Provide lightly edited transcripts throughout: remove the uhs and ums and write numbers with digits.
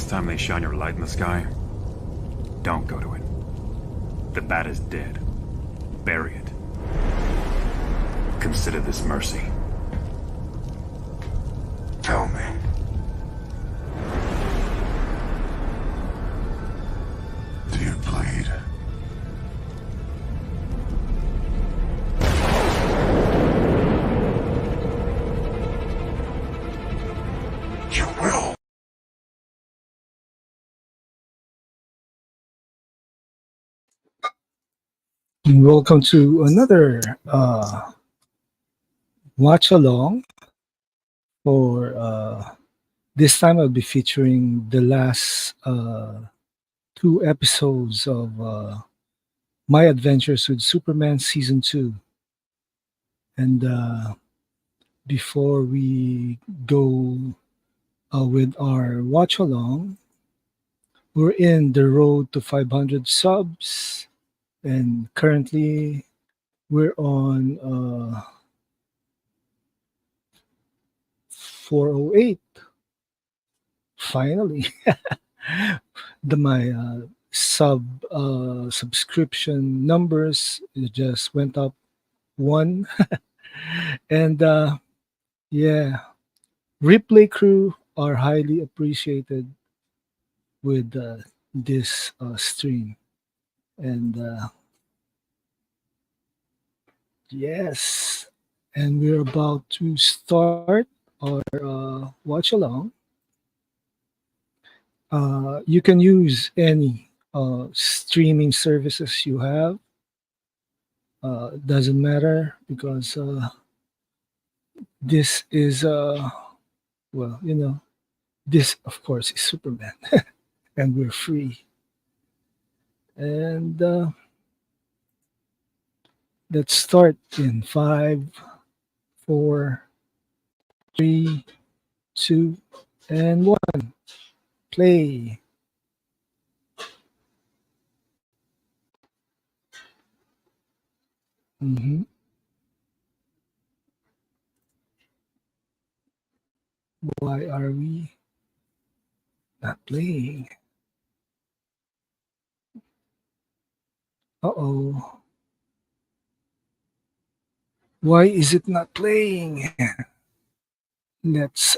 next time they shine your light in the sky, don't go to it. The bat is dead. Bury it. Consider this mercy. Tell me. Do you bleed? You will. Welcome to another watch along. For this time, I'll be featuring the last two episodes of My Adventures with Superman Season 2. And before we go with our watch along, we're in the road to 500 subs, and currently we're on 408. Finally, my subscription numbers just went up one, and yeah, replay crew are highly appreciated with this stream, and yes, and we're about to start our watch along. You can use any streaming services you have. Doesn't matter because this is well, this of course is Superman, and we're free. And let's start in 5, 4, 3, 2, and 1. Play. Mhm. Why are we not playing? Uh-oh. Why is it not playing? Let's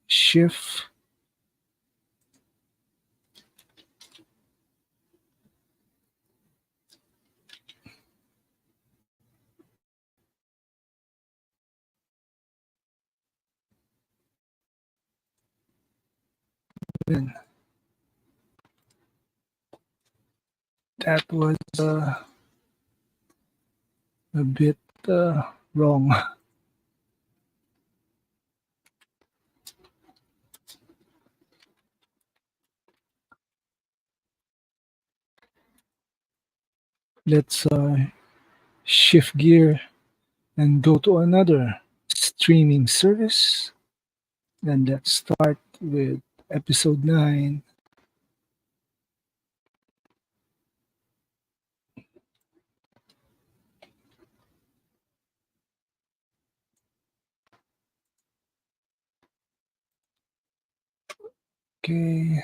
shift. In. That was a bit wrong. Let's shift gear and go to another streaming service. And let's start with episode 9. Okay.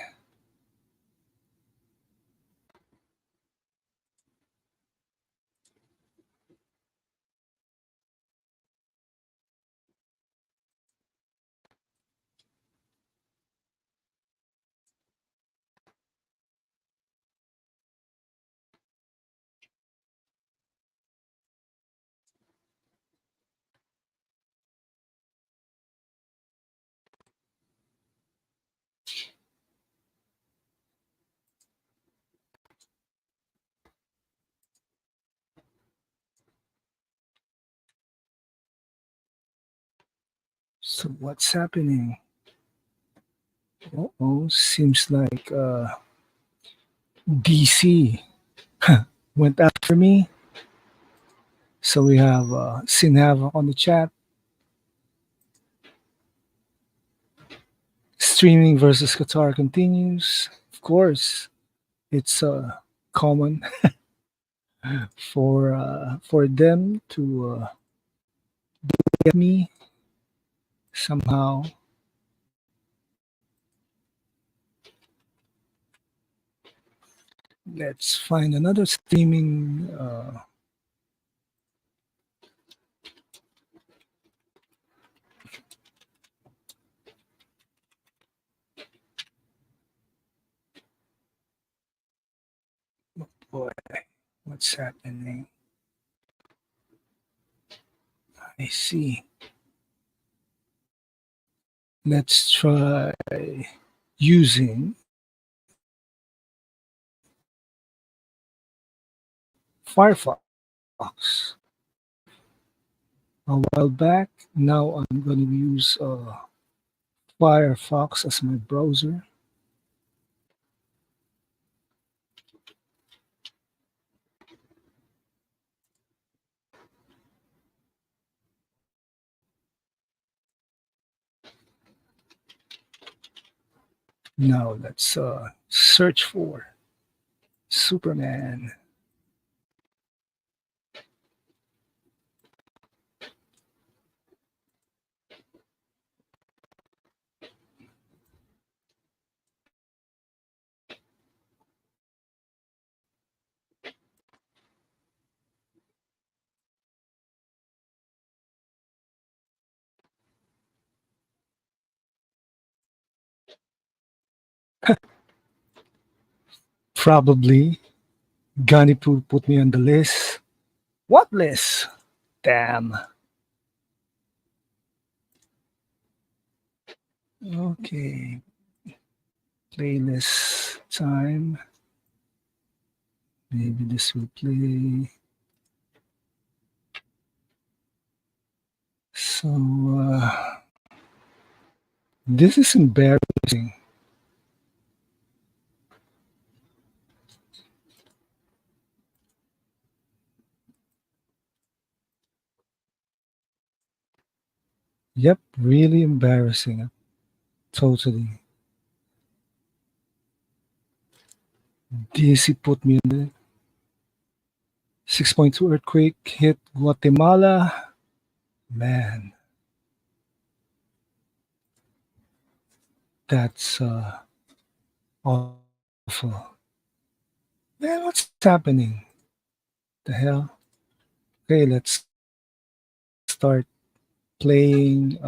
So what's happening? Oh, seems like DC went after me. So we have Sin Havoc on the chat. Streaming versus Qatar continues. Of course, it's common for them to get me somehow. Let's find another streaming. Boy, what's happening? I see. Let's try using Firefox. A while back, now I'm going to use Firefox as my browser. Now let's search for Superman. Probably Gunny put me on the list. What list? Damn. Okay. Playlist time. Maybe this will play. So, this is embarrassing. Yep, really embarrassing. Totally. DC put me in the 6.2 earthquake hit Guatemala. Man, that's awful. Man, what's happening? The hell? Okay, let's start playing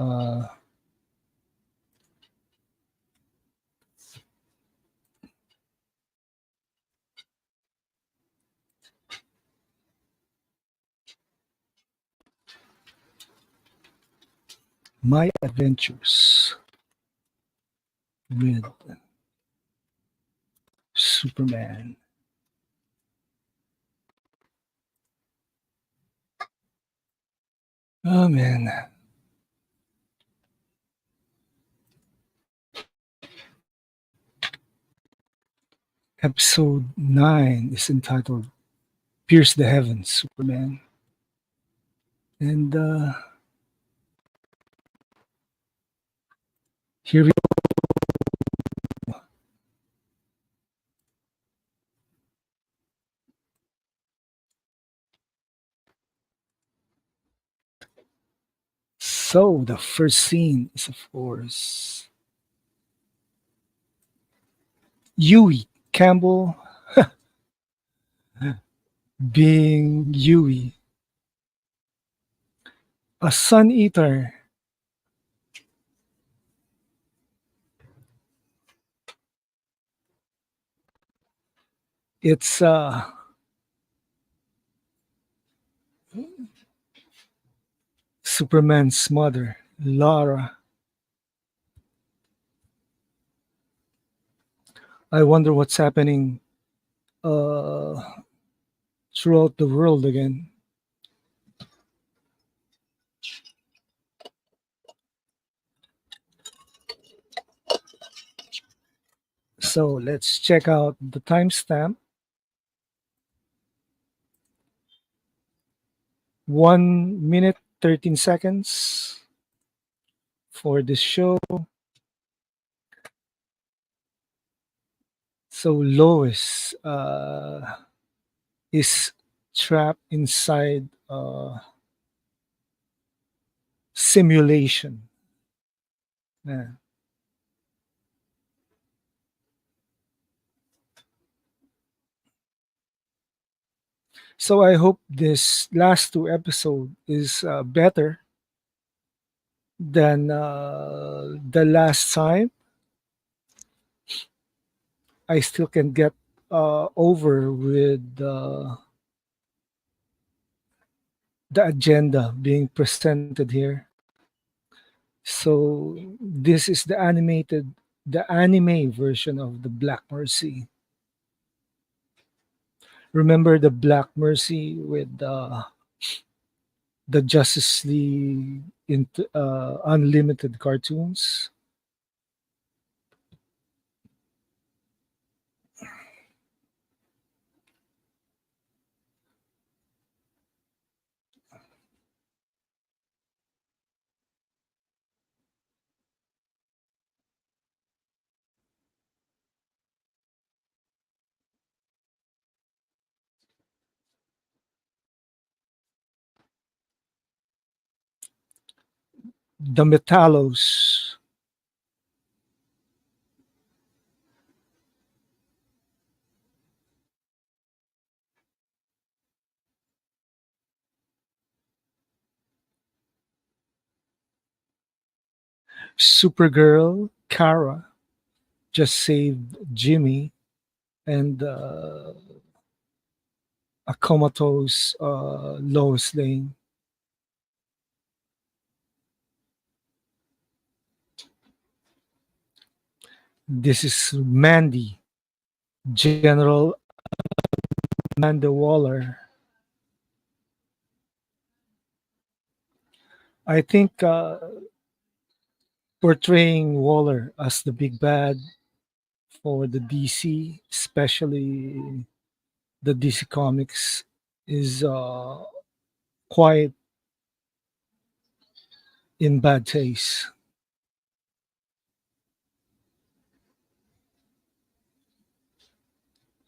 My Adventures with Superman. Oh man. Episode 9 is entitled Pierce the Heavens, Superman. And here we go. So the first scene is, of course, Huey Campbell being Huey, a sun eater. It's Superman's mother, Lara. I wonder what's happening uh, throughout the world again. So let's check out the timestamp. 1 minute 13 seconds for this show. So Lois is trapped inside simulation. Yeah. So I hope this last two episode is better than the last time. I still can get over with the agenda being presented here. So this is the anime version of the Black Mercy. Remember the Black Mercy with the Justice League unlimited cartoons? The Metallos, Supergirl, Kara just saved Jimmy, and a comatose Lois Lane. This is Mandy, General Amanda Waller. I think portraying Waller as the big bad for the DC, especially the DC Comics, is quite in bad taste.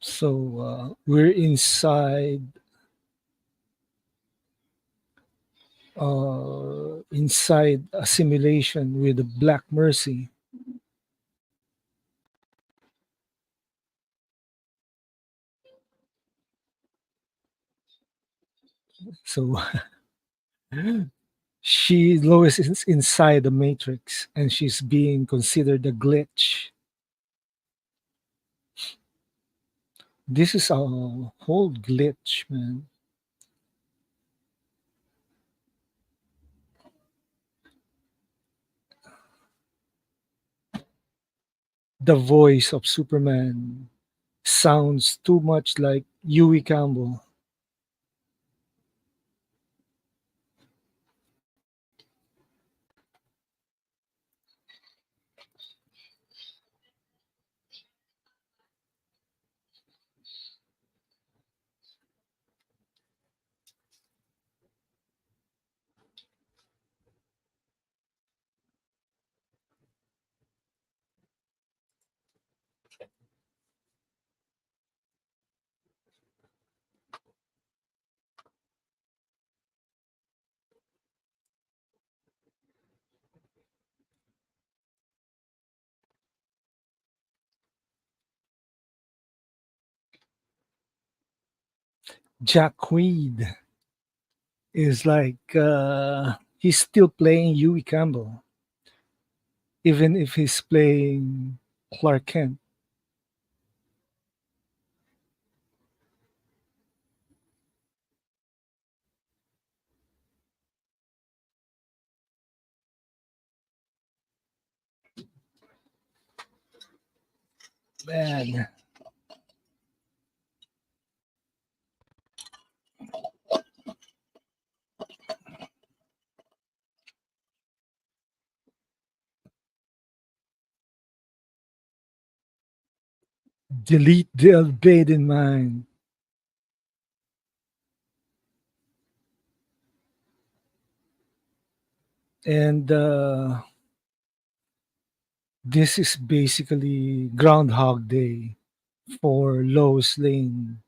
So we're inside a simulation with the Black Mercy. So she Lois is inside the Matrix, and she's being considered a glitch. This is a whole glitch, man. The voice of Superman sounds too much like Huey Campbell. Jack Quaid is like he's still playing Huey Campbell, even if he's playing Clark Kent. Man, delete the Albade mind. And this is basically Groundhog Day for Lois Lane.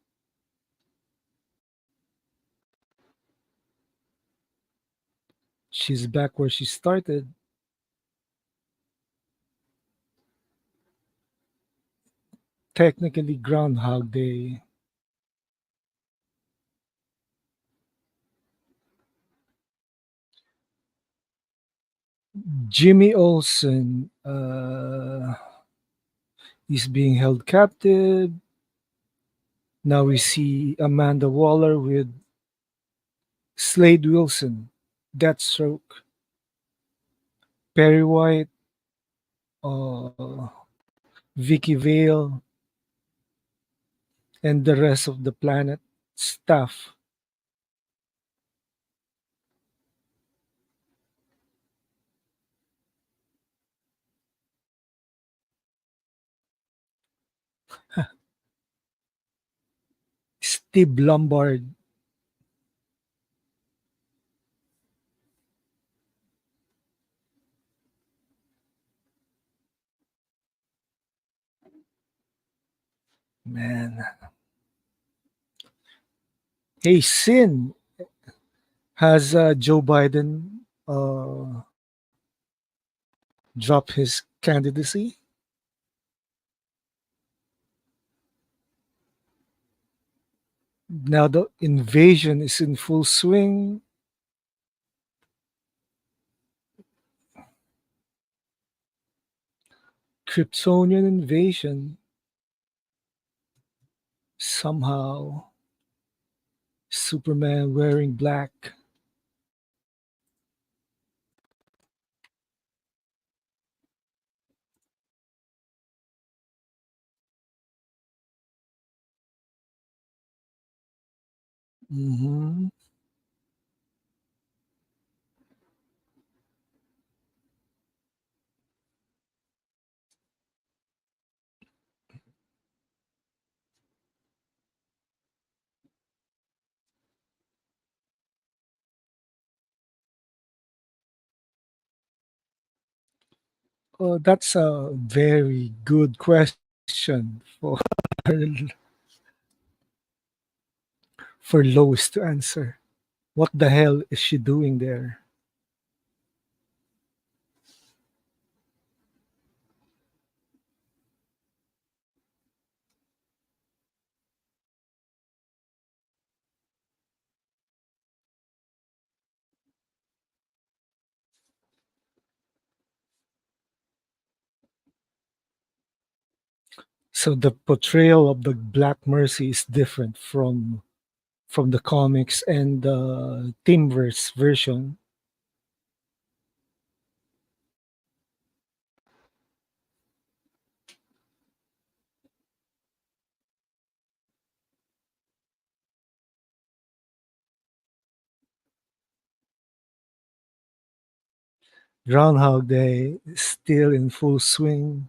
She's back where she started. Technically Groundhog Day. Jimmy Olsen is being held captive. Now we see Amanda Waller with Slade Wilson, Deathstroke, Perry White, uh, Vicky Vale, and the rest of the planet staff. Steve Lombard. Man. Hey, Sin. Has Joe Biden dropped his candidacy? Now the invasion is in full swing. Kryptonian invasion. Somehow, Superman wearing black. Hmm. Oh, that's a very good question for Lois to answer. What the hell is she doing there? So the portrayal of the Black Mercy is different from the comics and the Teamverse version. Groundhog Day is still in full swing.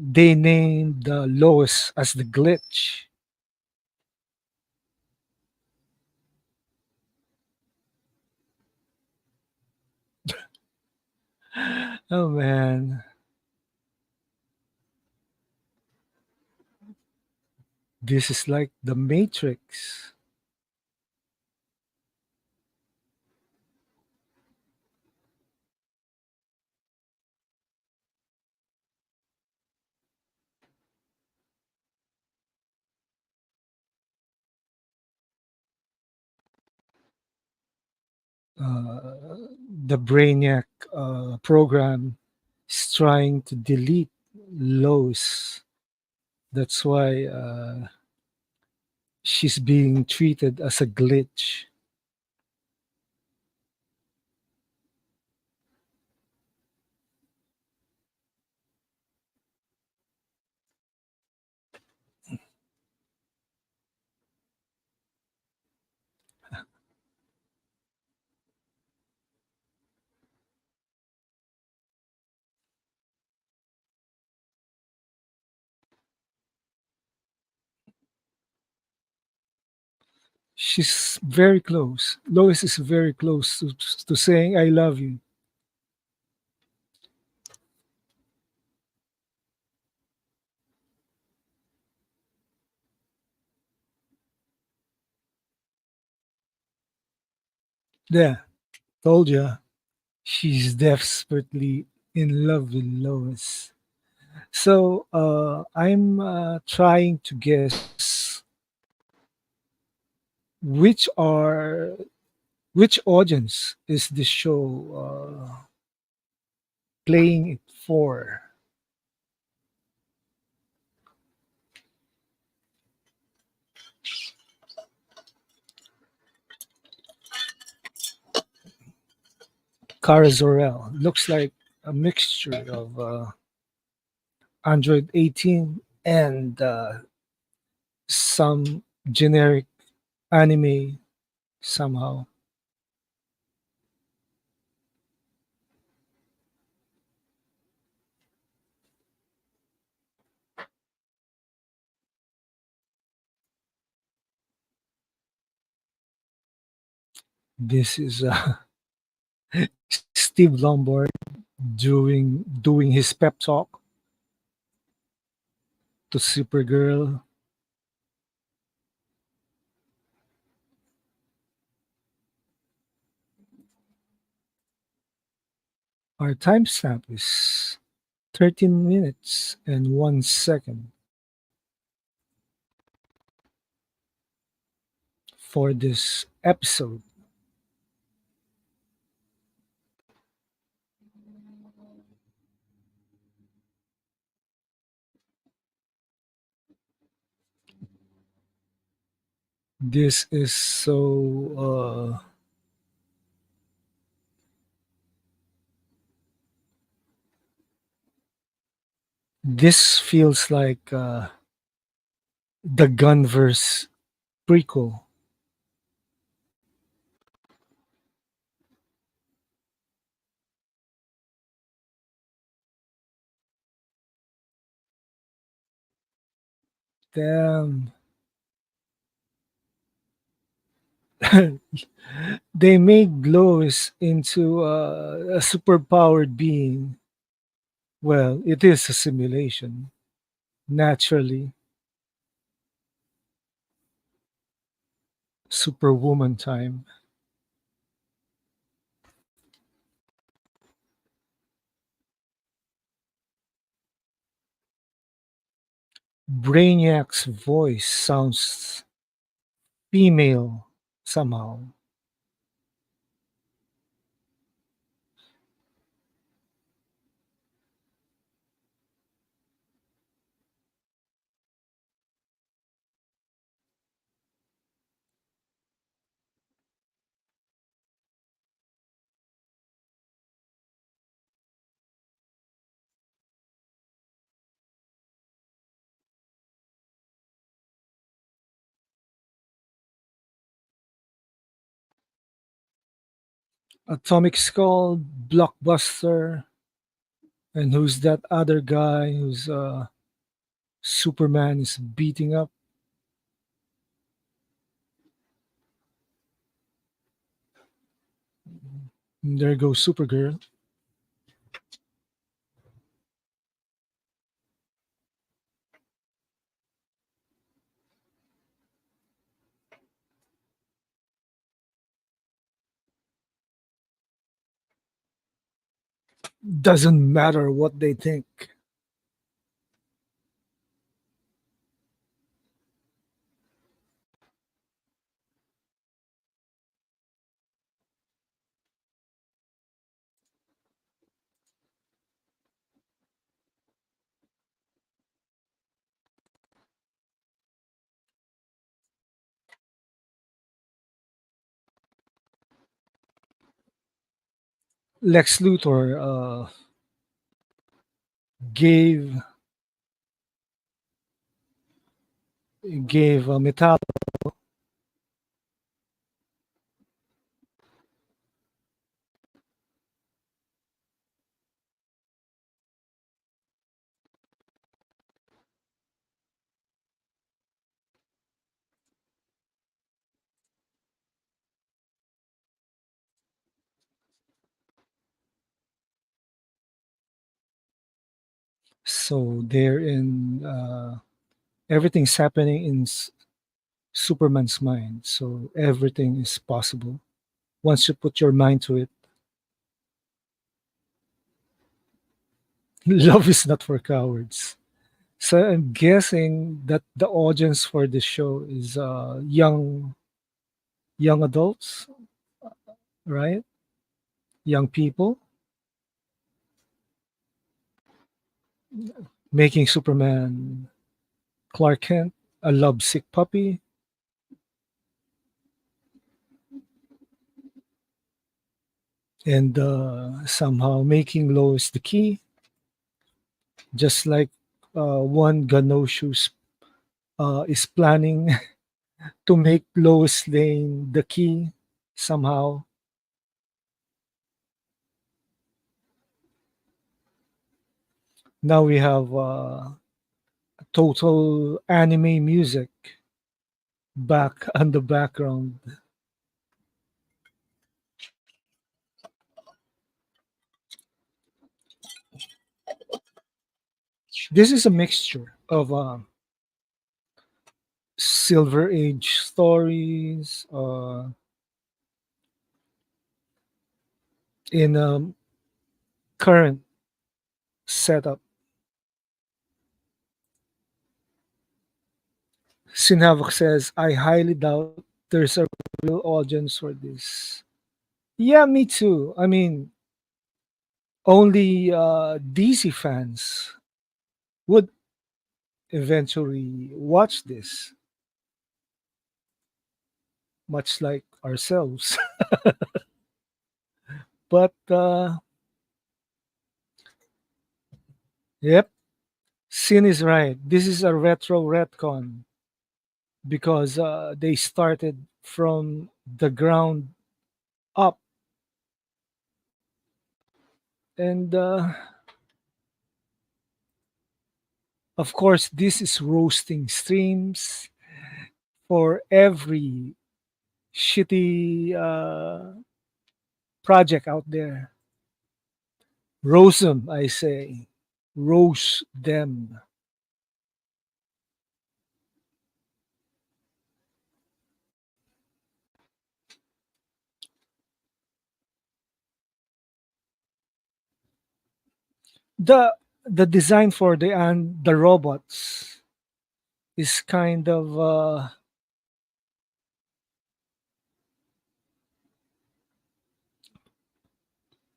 They named Lois as the glitch. Oh man, this is like the Matrix. The Brainiac program is trying to delete Lois. That's why she's being treated as a glitch. She's very close. Lois is very close to saying "I love you." Yeah, told ya. She's desperately in love with Lois. So I'm trying to guess which are which audience is this show playing it for. Cara Zor-El looks like a mixture of Android 18 and some generic anime somehow. This is Steve Lombard doing his pep talk to Supergirl. Our timestamp is 13 minutes and 1 second for this episode. This is this feels like the Gunverse prequel. Damn. They made Lois into a superpowered being. Well, it is a simulation. Naturally, superwoman time. Brainiac's voice sounds female somehow. Atomic Skull, Blockbuster, and who's that other guy who's Superman is beating up? There goes Supergirl. Doesn't matter what they think. Lex Luthor gave gave Metal. So they're in everything's happening in Superman's mind. So everything is possible once you put your mind to it. Love is not for cowards. So I'm guessing that the audience for the show is young adults, right? Young people making Superman Clark Kent a lovesick puppy, and somehow making Lois the key, just like one Ganoshoes is planning to make Lois Lane the key somehow. Now we have total anime music back on the background. This is a mixture of Silver Age stories in a current setup. Sinhavok says, I highly doubt there's a real audience for this. Yeah, me too. I mean, only DC fans would eventually watch this, much like ourselves. But yep, Sin is right. This is a retro retcon because they started from the ground up. And of course, this is roasting streams for every shitty project out there. Roast them, I say. Roast them. The the design for the robots is kind of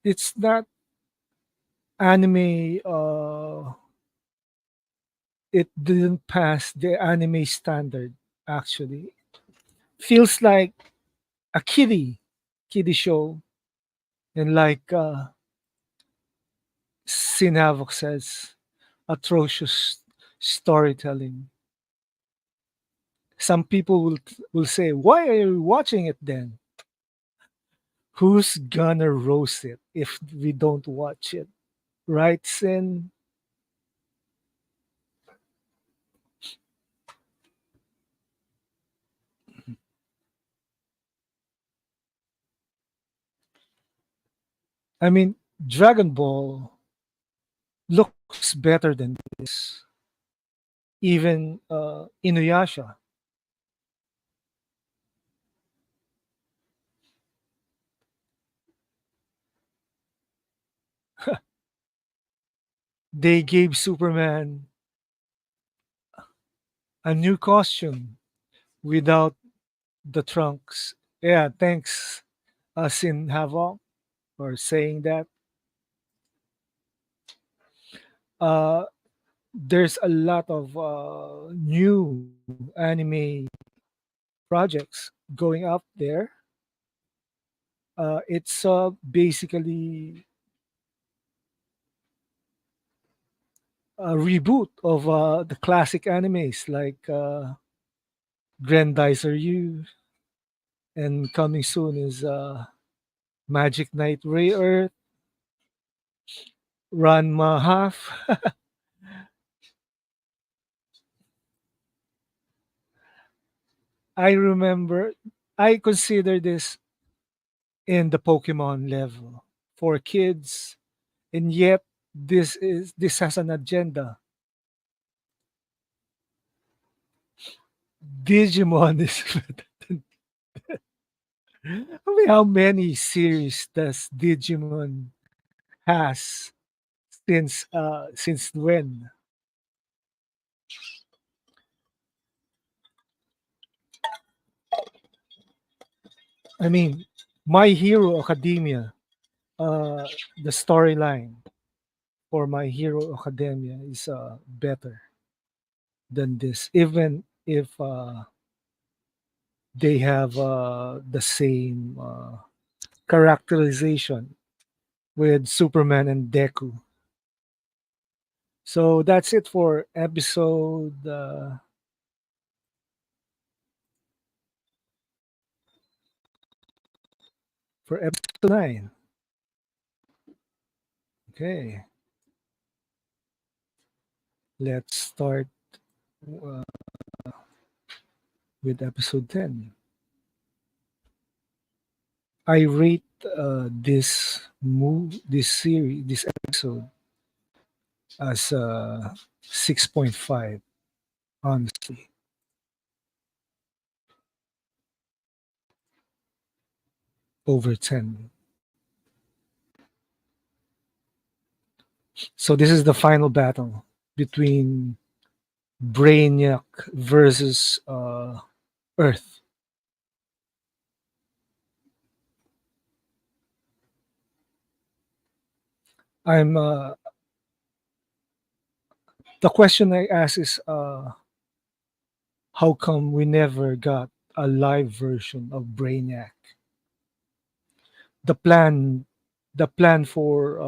it's not anime. It didn't pass the anime standard. Actually, feels like a kiddie show, and like Sin Havoc says, atrocious storytelling. Some people will say, "Why are you watching it then?" Who's gonna roast it if we don't watch it? Right, Sin? I mean, Dragon Ball looks better than this. Even Inuyasha. They gave Superman a new costume without the trunks. Yeah, thanks, Sin Havoc, for saying that. Uh, there's a lot of new anime projects going up there. It's basically a reboot of the classic animes like Grandizer U, and coming soon is Magic Knight Ray Earth, Ranma Half. I remember, I consider this in the Pokemon level for kids, and yet this has an agenda. Digimon is I mean, how many series does Digimon has? Since when? I mean, My Hero Academia. The storyline for My Hero Academia is better than this, even if they have the same characterization with Superman and Deku. So that's it for episode 9. Okay, let's start uh, with episode 10. I rate this series, this episode as 6.5. Honestly, over 10. So this is the final battle between Brainiac versus Earth. I'm The question I ask is, how come we never got a live version of Brainiac? The plan, the plan for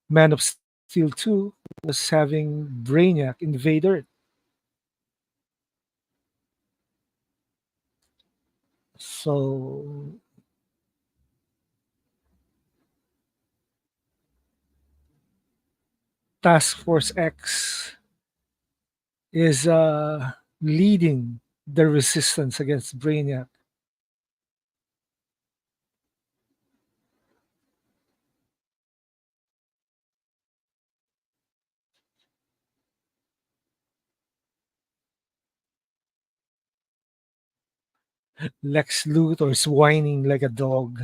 Man of Steel 2 was having Brainiac invade Earth. So Task Force X is leading the resistance against Brainiac. Lex Luthor is whining like a dog.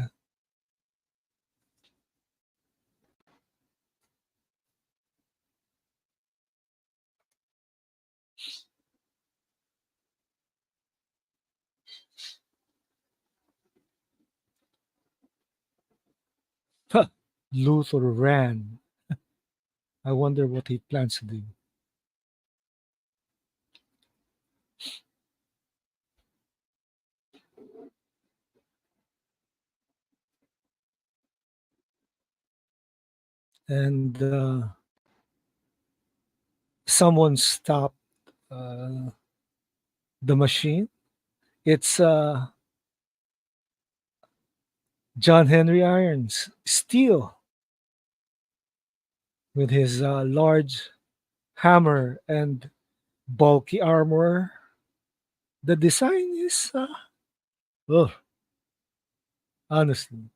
Luthor ran. I wonder what he plans to do. And someone stopped uh, the machine. It's John Henry Irons, Steel, with his large hammer and bulky armor. The design is, oh, honestly,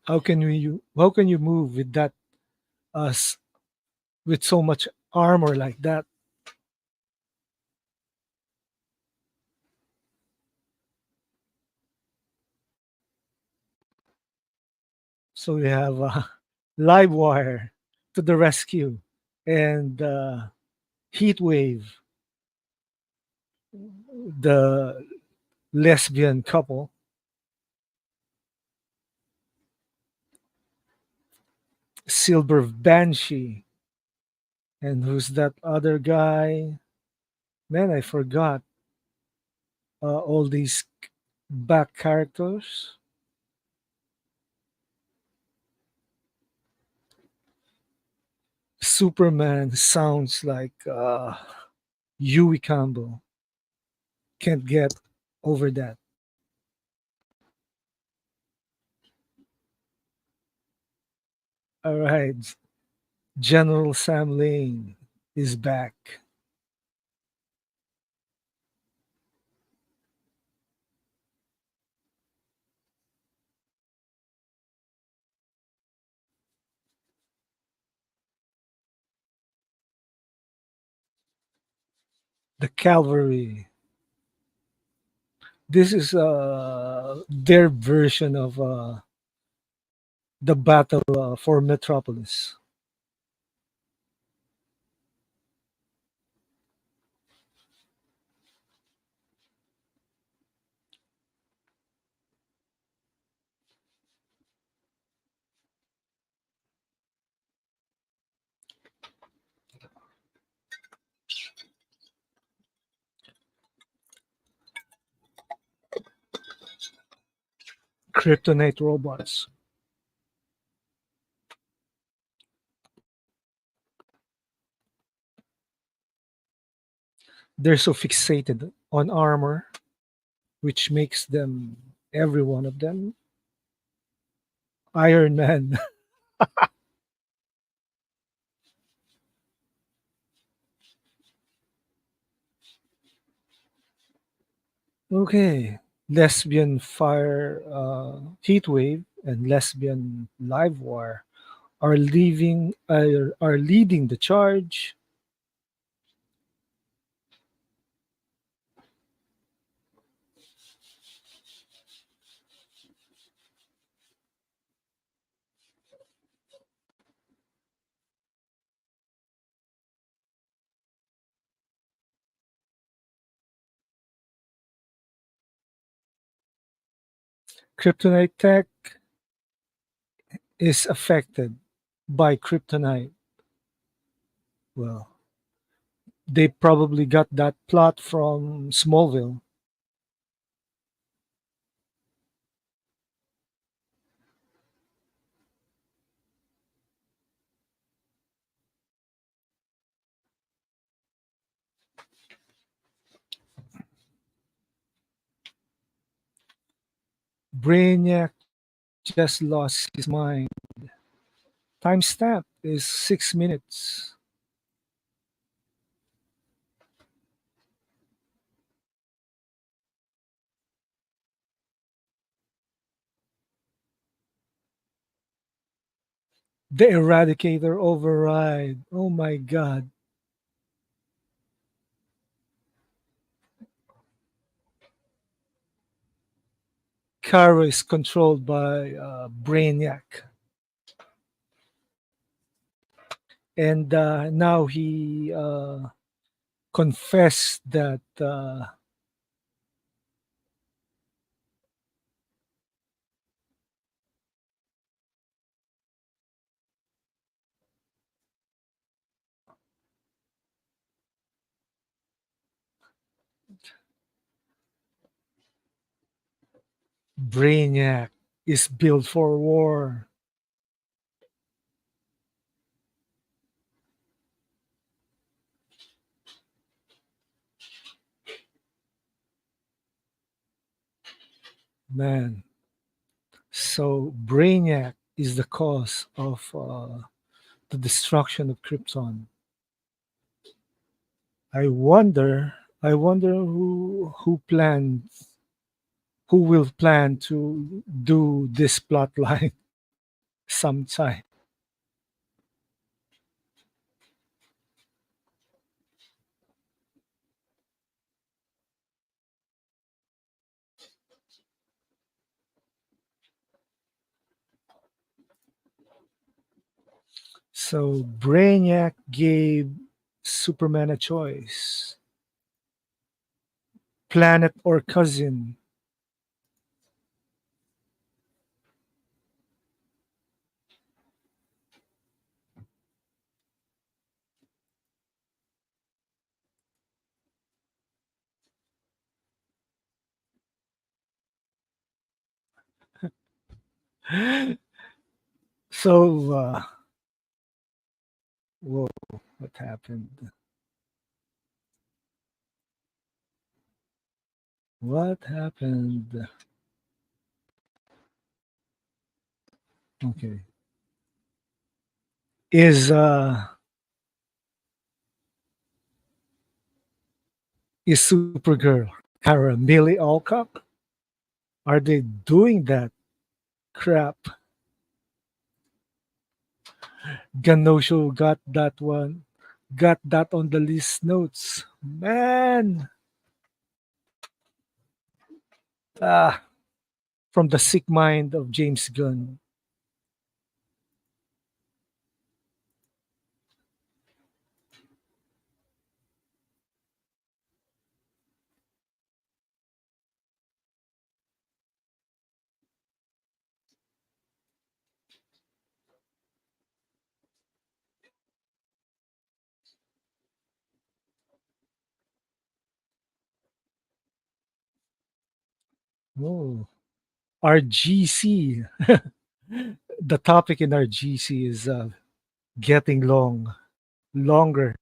how can you move with that s- with so much armor like that? So we have live wire to the rescue, and heat wave, the lesbian couple, Silver Banshee, and who's that other guy? Man, I forgot all these back characters. Superman sounds like Yui Campbell. Can't get over that. All right, General Sam Lane is back. The Cavalry. This is their version of the battle for Metropolis. Kryptonite robots. They're so fixated on armor, which makes them, every one of them, Iron Man. Okay. Lesbian fire heat wave and lesbian live wire are leading the charge. Kryptonite tech is affected by kryptonite. Well, they probably got that plot from Smallville. Brainiac just lost his mind. Timestamp is 6 minutes. The Eradicator override. Oh my god. Kara is controlled by Brainiac. And now he confessed that Brainiac is built for war. Man, so Brainiac is the cause of the destruction of Krypton. I wonder, I wonder who will plan to do this plot line sometime. So Brainiac gave Superman a choice: planet or cousin. So, whoa, what happened? What happened? Okay. Is Supergirl Kara Millie Alcock? Are they doing that crap? Ganosho got that one. Got that on the list notes. Man, ah, from the sick mind of James Gunn. Oh, our GC. The topic in our GC is getting longer.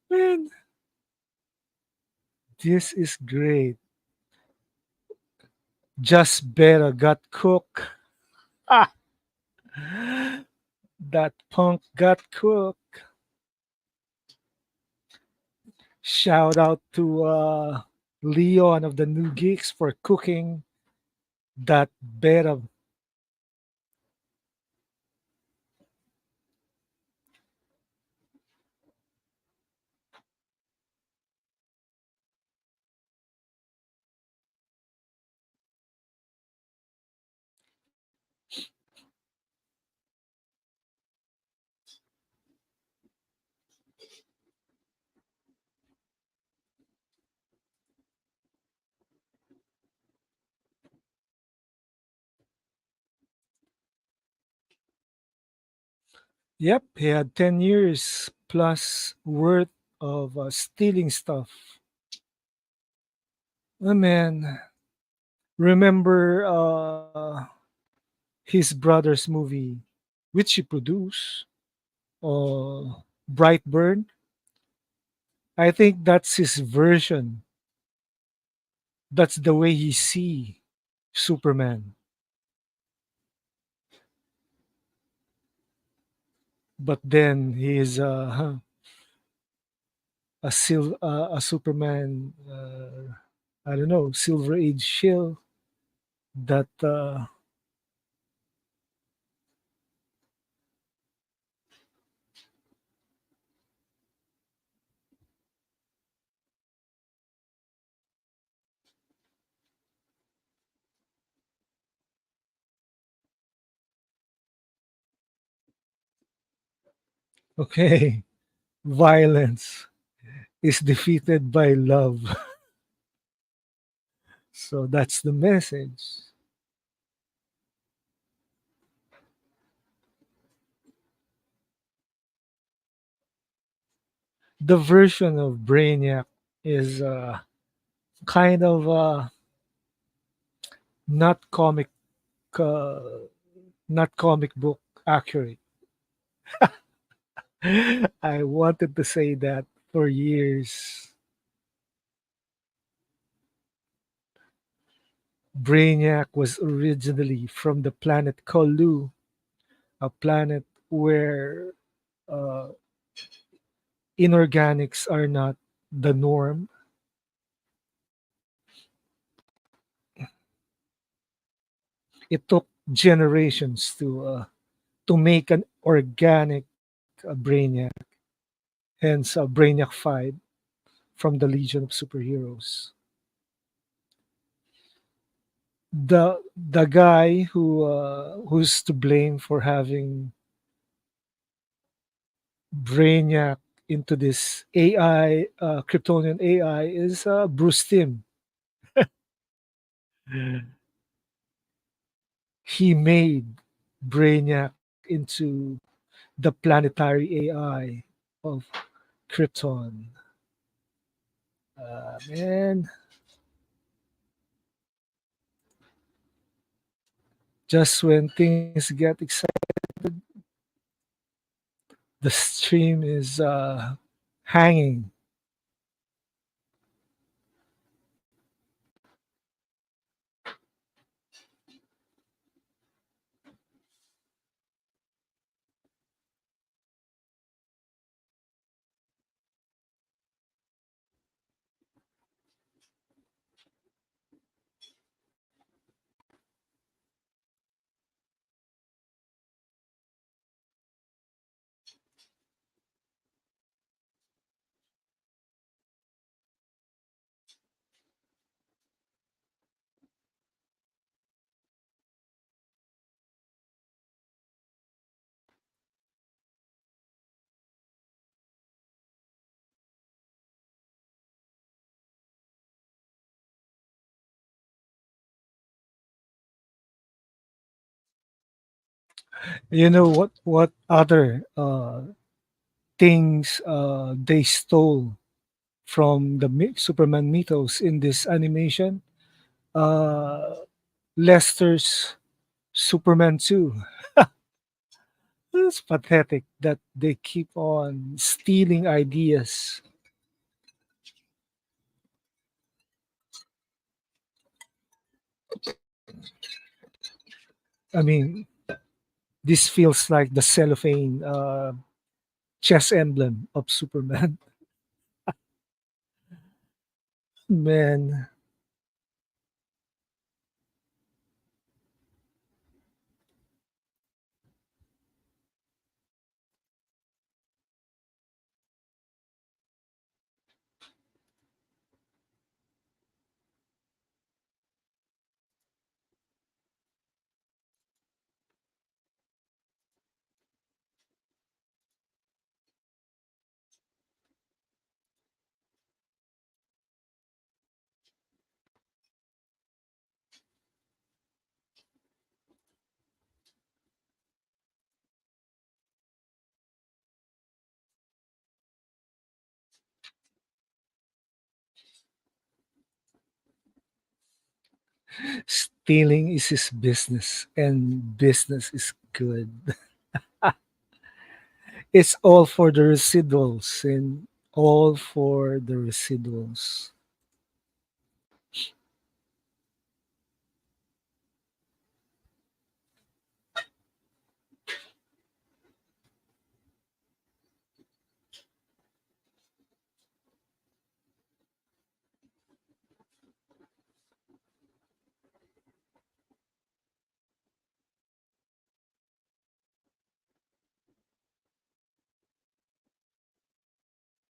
Man, this is great. Just better got cooked. Ah, that punk got cooked. Shout out to Leon of the New Geeks for cooking that better. Yep, he had 10 years plus worth of stealing stuff. Oh, man, remember his brother's movie, which he produced, Brightburn? I think that's his version. That's the way he see Superman. But then he is a Superman. I don't know, Silver Age shield that okay, violence is defeated by love. So that's the message. The version of Brainiac is kind of not uh, not comic book accurate. I wanted to say that for years. Brainiac was originally from the planet Kolu, a planet where uh, inorganics are not the norm. It took generations to make an organic Brainiac, hence Brainiac 5 from the Legion of Superheroes. The guy who's to blame for having Brainiac into this AI, Kryptonian AI, is Bruce Timm. He made Brainiac into the planetary AI of Krypton. Man, just when things get excited, the stream is hanging. You know what other things they stole from the Superman mythos in this animation. Uh, Lester's Superman 2. It's pathetic that they keep on stealing ideas. I mean, this feels like the cellophane chess emblem of Superman. Man, stealing is his business, and business is good. It's all for the residuals, and all for the residuals.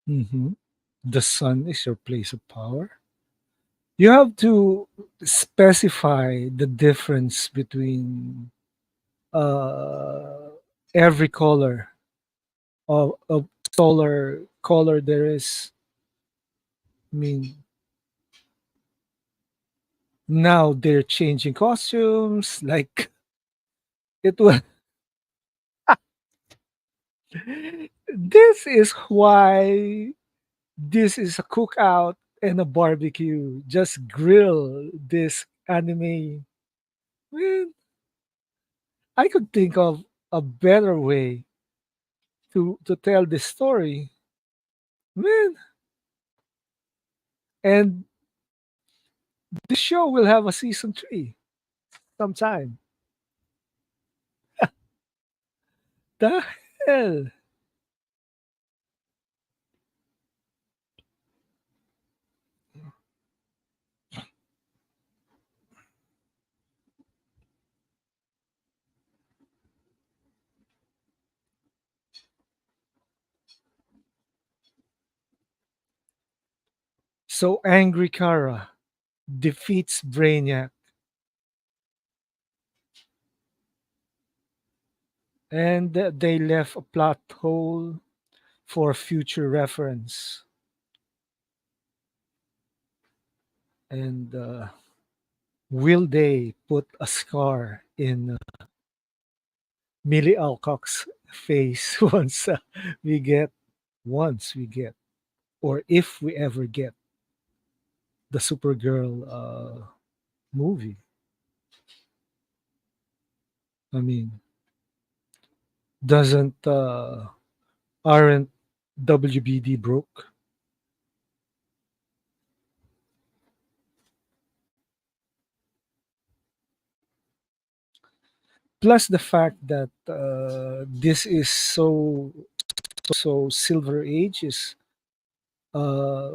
Mhm. The sun is your place of power. You have to specify the difference between uh, every color of solar color there is. I mean, now they're changing costumes. Like it was. This is why this is a cookout and a barbecue. Just grill this anime. Man, I could think of a better way to tell this story. Man, and this show will have a season 3 sometime. The hell? So angry Kara defeats Brainiac, and they left a plot hole for future reference. And will they put a scar in Millie Alcock's face we get, once we get, or if we ever get the Supergirl movie? I mean, doesn't aren't WBD broke? Plus the fact that this is so Silver Age is uh,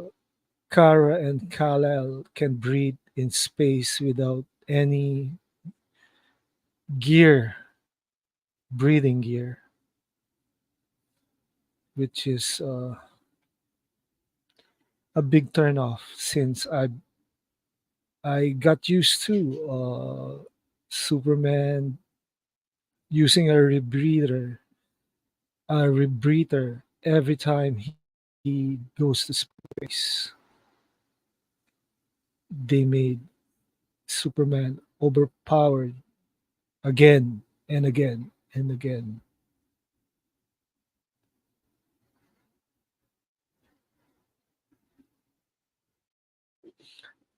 Kara and Kal-El can breathe in space without any gear, breathing gear, which is a big turn off since I got used to Superman using a rebreather every time he goes to space. They made Superman overpowered again and again and again.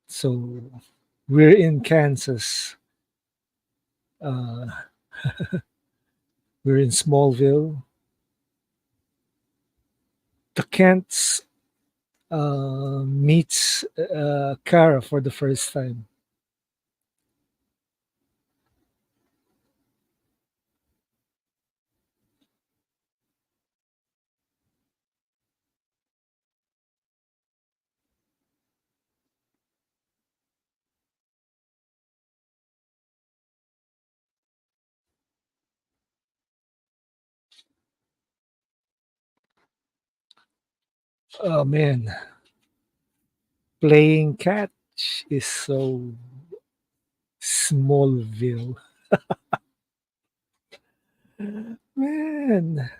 So we're in Kansas. Uh, we're in Smallville. The Kents meets Kara for the first time. Oh man, playing catch is so Smallville. Man,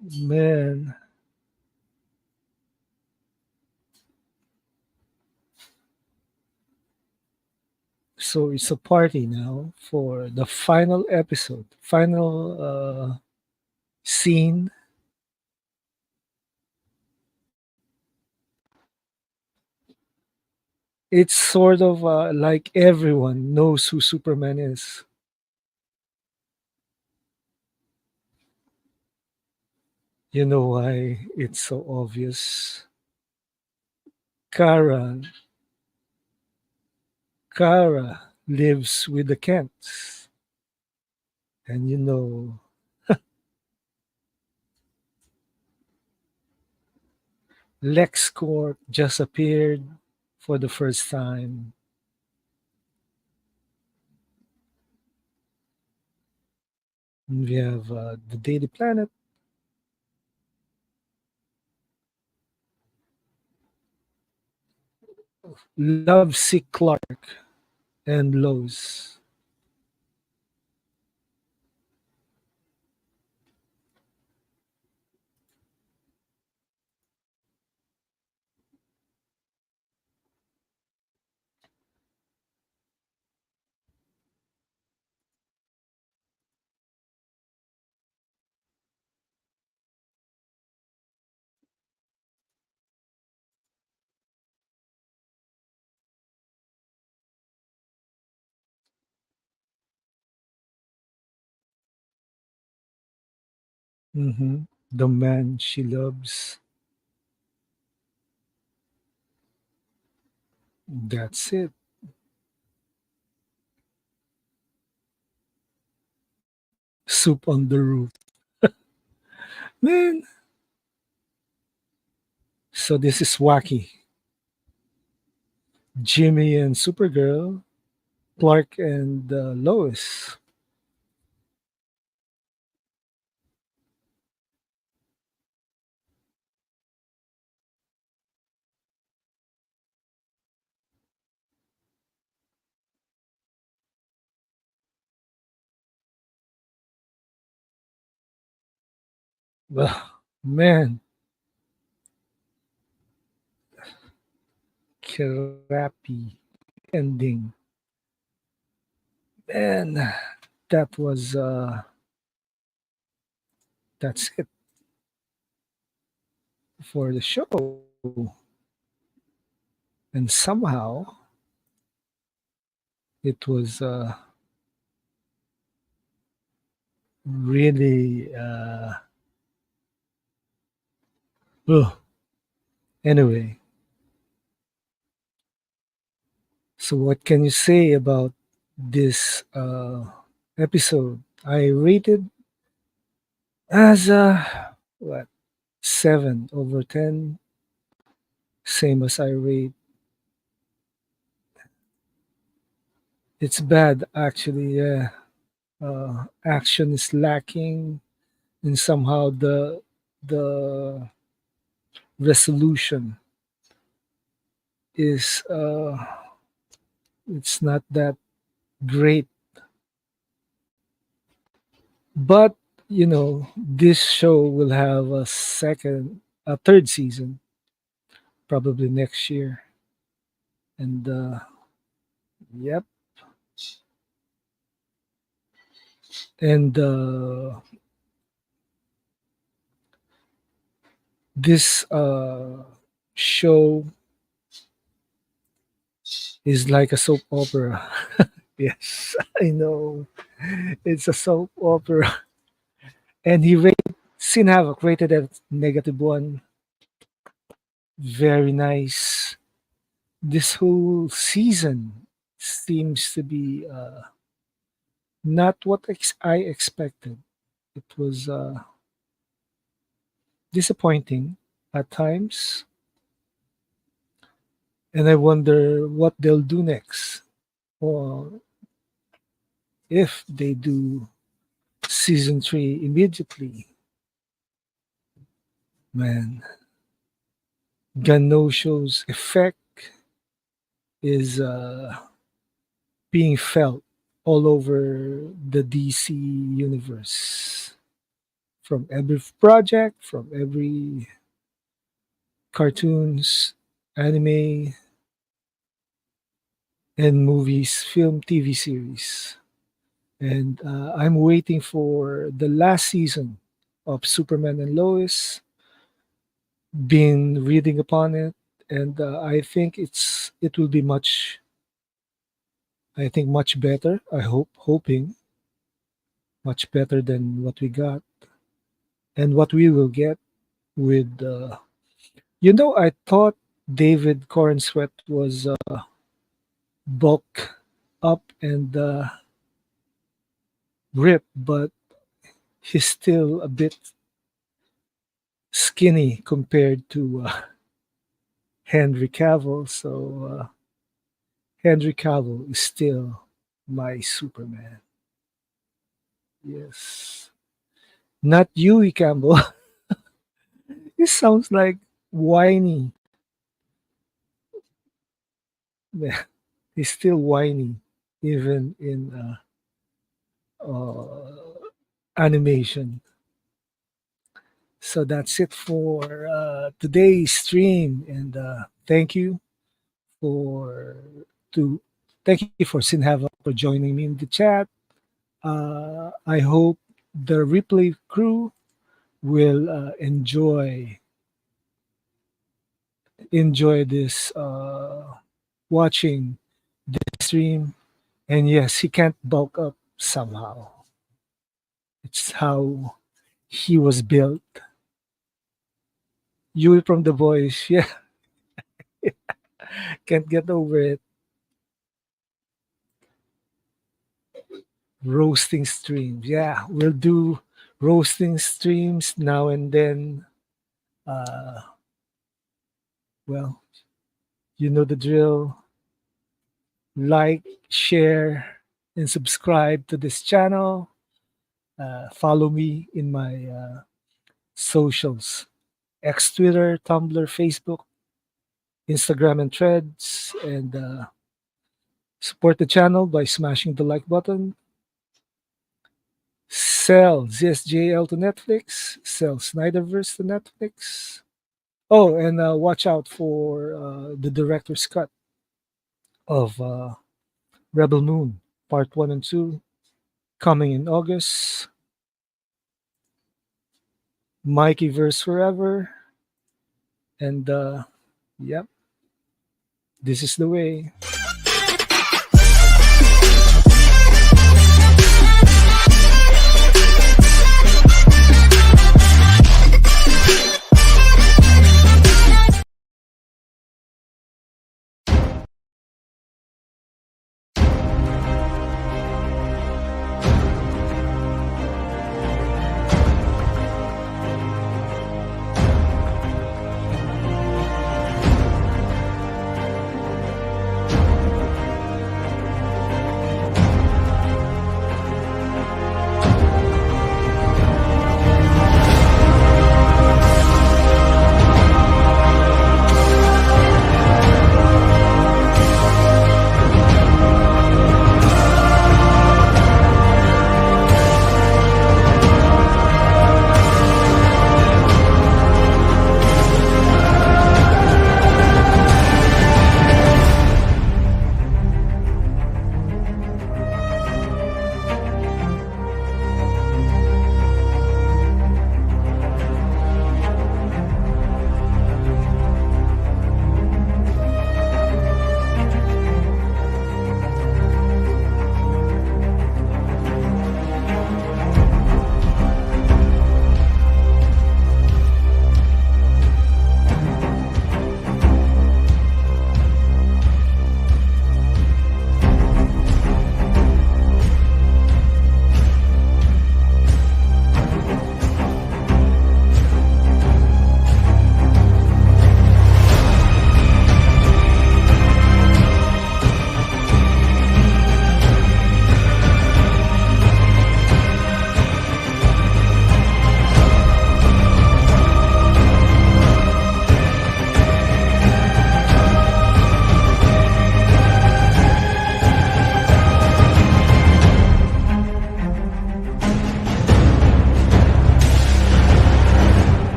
man. So it's a party now for the final episode, final scene. It's sort of like everyone knows who Superman is. You know why it's so obvious? Kara, Kara lives with the Kents, and LexCorp just appeared for the first time. We have the Daily Planet, Lovesick Clark, and Lois. The man she loves. That's it. Soup on the roof. Man, so this is wacky. Jimmy and Supergirl, Clark and Lois. Well, man, crappy ending. Man, that was that's it for the show. And somehow it was really ugh. Anyway, so what can you say about this episode? I rated as a what 7/10, same as I rate. It's bad actually. Yeah, action is lacking, and somehow the resolution is it's not that great. But this show will have a third season probably next year, and Yep. And this show is like a soap opera. Yes, I know. It's a soap opera. And he rated Sin Havoc rated at -1. Very nice. This whole season seems to be not what I expected. It was disappointing at times, and I wonder what they'll do next, or if they do season 3 immediately. Man, Ganosho's effect is being felt all over the DC universe. From every project, from every cartoons, anime, and movies, film, TV series. And I'm waiting for the last season of Superman and Lois. Been reading upon it, and I think it will be much. I think much better. I hoping much better than what we got and what we will get with. I thought David Cornsweet was bulk up and ripped, but he's still a bit skinny compared to Henry Cavill. So Henry Cavill is still my Superman. Yes, not Huey Campbell. He sounds like whiny. Yeah, he's still whiny, even in animation. So that's it for today's stream, and for to thank you for Sinhava for joining me in the chat. I hope the replay crew will enjoy this watching the stream. And yes, he can't bulk up somehow. It's how he was built. You from the voice, yeah, can't get over it. Roasting streams, yeah, we'll do roasting streams now and then. Uh, well, you know the drill. Like, share, and subscribe to this channel. Follow me in my socials: X, Twitter, Tumblr, Facebook, Instagram, and Threads. And support the channel by smashing the like button. Sell ZSJL to Netflix. Sell Snyderverse to Netflix. Oh, and watch out for the director's cut of Rebel Moon, Part 1 and 2, coming in August. Mikey Verse Forever. And yep, this is the way.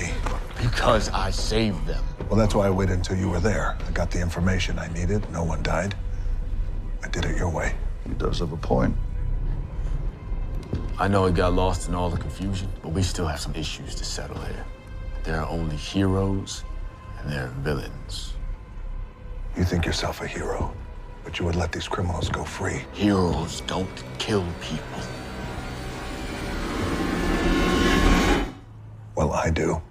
me? Because I saved them. Well, that's why I waited until you were there. I got the information I needed. No one died. I did it your way. He does have a point. I know it got lost in all the confusion, but we still have some issues to settle here. There are only heroes and there are villains. You think yourself a hero, but you would let these criminals go free. Heroes don't kill people. Well, I do.